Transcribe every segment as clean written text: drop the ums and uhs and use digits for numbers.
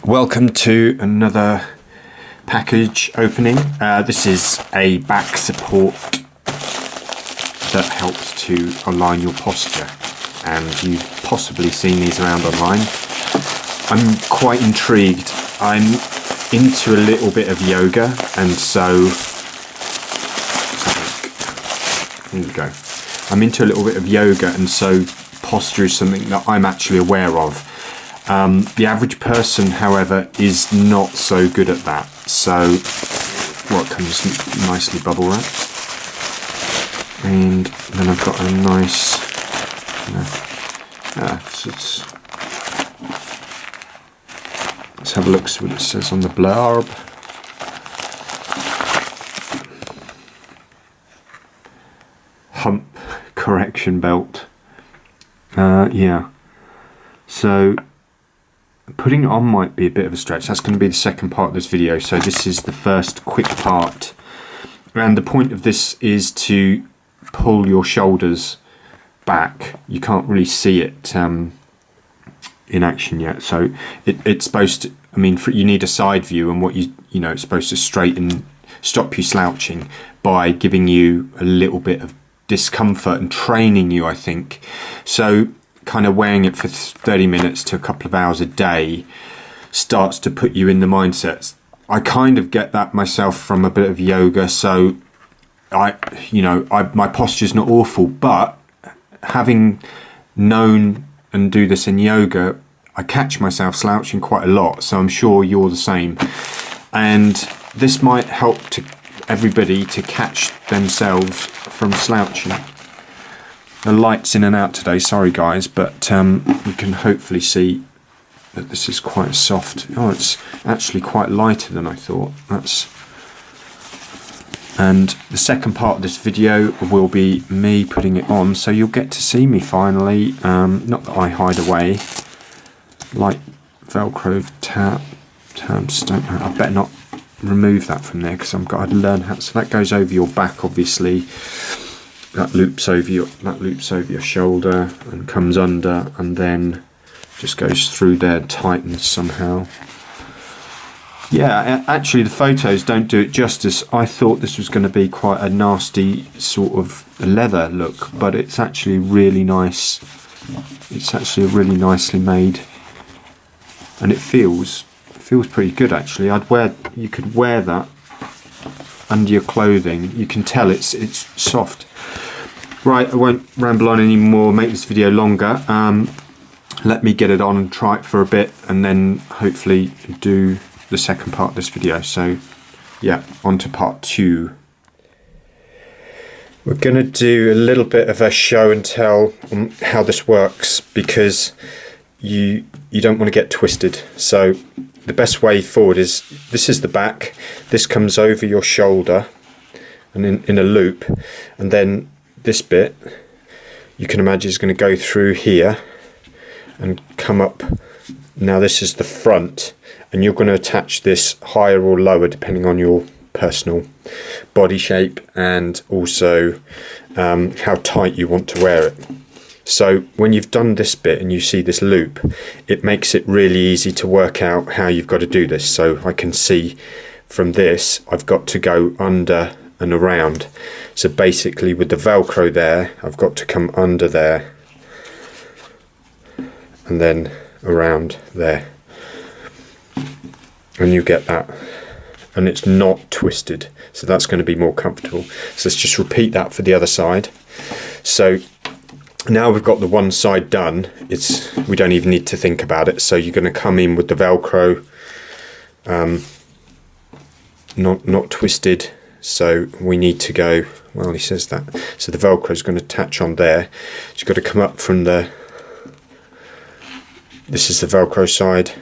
Welcome to another package opening. This is a back support that helps to align your posture, and you've possibly seen these around online. I'm quite intrigued. I'm into a little bit of yoga, and so here we go. I'm into a little bit of yoga, and so posture is something that I'm actually aware of. The average person, however, is not so good at that. So, what comes nicely bubble wrapped, and then I've got a nice. Let's have a look. See what it says on the blurb. Hump correction belt. Yeah. So putting it on might be a bit of a stretch. That's going to be the second part of this video. So this is the first quick part. And the point of this is to pull your shoulders back. You can't really see it in action yet. So it's supposed to, I mean, you need a side view, and what you know, it's supposed to straighten, stop you slouching by giving you a little bit of discomfort and training you, I think. So kind of wearing it for 30 minutes to a couple of hours a day starts to put you in the mindset. I kind of get that myself from a bit of yoga, so my posture's not awful, but having known and do this in yoga, I catch myself slouching quite a lot, so I'm sure you're the same. And this might help to everybody to catch themselves from slouching. The light's in and out today, sorry guys, but you can hopefully see that this is quite soft. Oh, it's actually quite lighter than I thought. And the second part of this video will be me putting it on, so you'll get to see me finally. Not that I hide away. Light Velcro tabs. I better not remove that from there because I've got to learn how. So that goes over your back, obviously. That loops over your shoulder and comes under, and then just goes through there, tightens somehow. Yeah, actually the photos don't do it justice. I thought this was going to be quite a nasty sort of leather look, but it's actually really nice. It's actually really nicely made, and it feels pretty good actually. You could wear that under your clothing. You can tell it's soft. Right, I won't ramble on anymore, make this video longer. Let me get it on and try it for a bit, and then hopefully do the second part of this video. So yeah, on to part 2. We're going to do a little bit of a show and tell on how this works, because you don't want to get twisted. So the best way forward is, this is the back, this comes over your shoulder and in a loop, and then this bit you can imagine is going to go through here and come up. Now this is the front, and you're going to attach this higher or lower depending on your personal body shape and also how tight you want to wear it. So when you've done this bit and you see this loop, it makes it really easy to work out how you've got to do this. So I can see from this I've got to go under and around. So basically with the Velcro there, I've got to come under there and then around there, and you get that, and it's not twisted, so that's going to be more comfortable. So let's just repeat that for the other side. So now we've got the one side done, we don't even need to think about it. So you're going to come in with the Velcro not twisted. So we need to go, well, he says that, so the Velcro is going to attach on there. So you've got to come up from this is the Velcro side,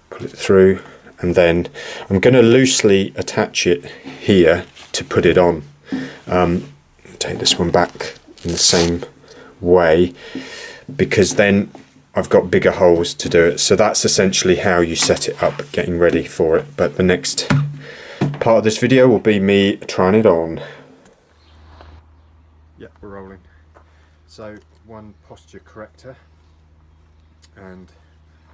pull it through, and then I'm going to loosely attach it here to put it on. Take this one back in the same way, because then I've got bigger holes to do it. So that's essentially how you set it up, getting ready for it. But the next part of this video will be me trying it on. Yeah, we're rolling. So one posture corrector, and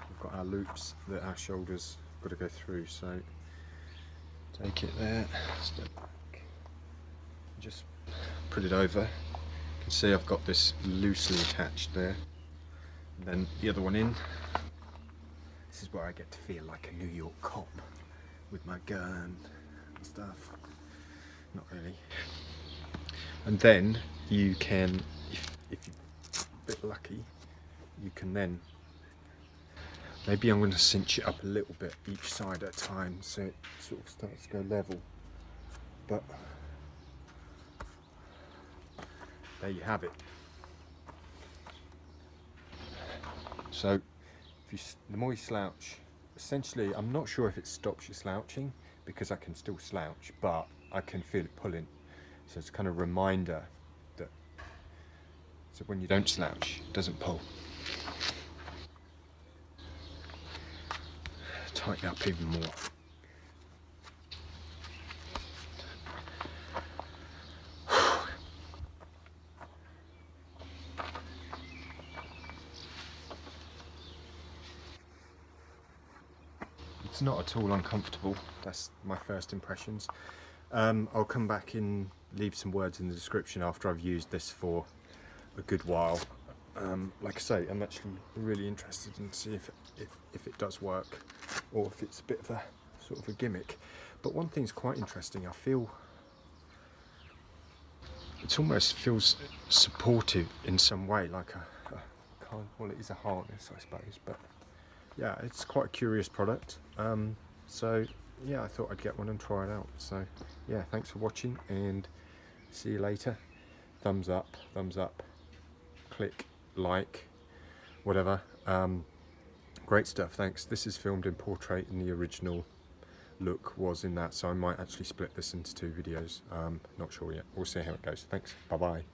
we've got our loops that our shoulders got to go through. So take it there, step back, just put it over. You can see I've got this loosely attached there, and then the other one in. This is where I get to feel like a New York cop with my gun and stuff. Not really. And then you can, if you're a bit lucky, you can then, maybe I'm going to cinch it up a little bit each side at a time so it sort of starts to go level. But there you have it. So the more you slouch, essentially, I'm not sure if it stops you slouching because I can still slouch, but I can feel it pulling. So it's kind of a reminder that, so when you don't slouch, it doesn't pull. Tighten up even more. It's not at all uncomfortable. That's my first impressions. I'll come back and leave some words in the description after I've used this for a good while. Like I say, I'm actually really interested in see if it does work, or if it's a bit of a sort of a gimmick. But one thing's quite interesting. I feel it almost feels supportive in some way, like well, it is a harness, I suppose. But yeah, it's quite a curious product. So yeah, I thought I'd get one and try it out. So yeah, thanks for watching and see you later. Thumbs up, click, like, whatever. Great stuff, thanks. This is filmed in portrait and the original look was in that, so I might actually split this into 2 videos. Not sure yet. We'll see how it goes. Thanks, bye bye.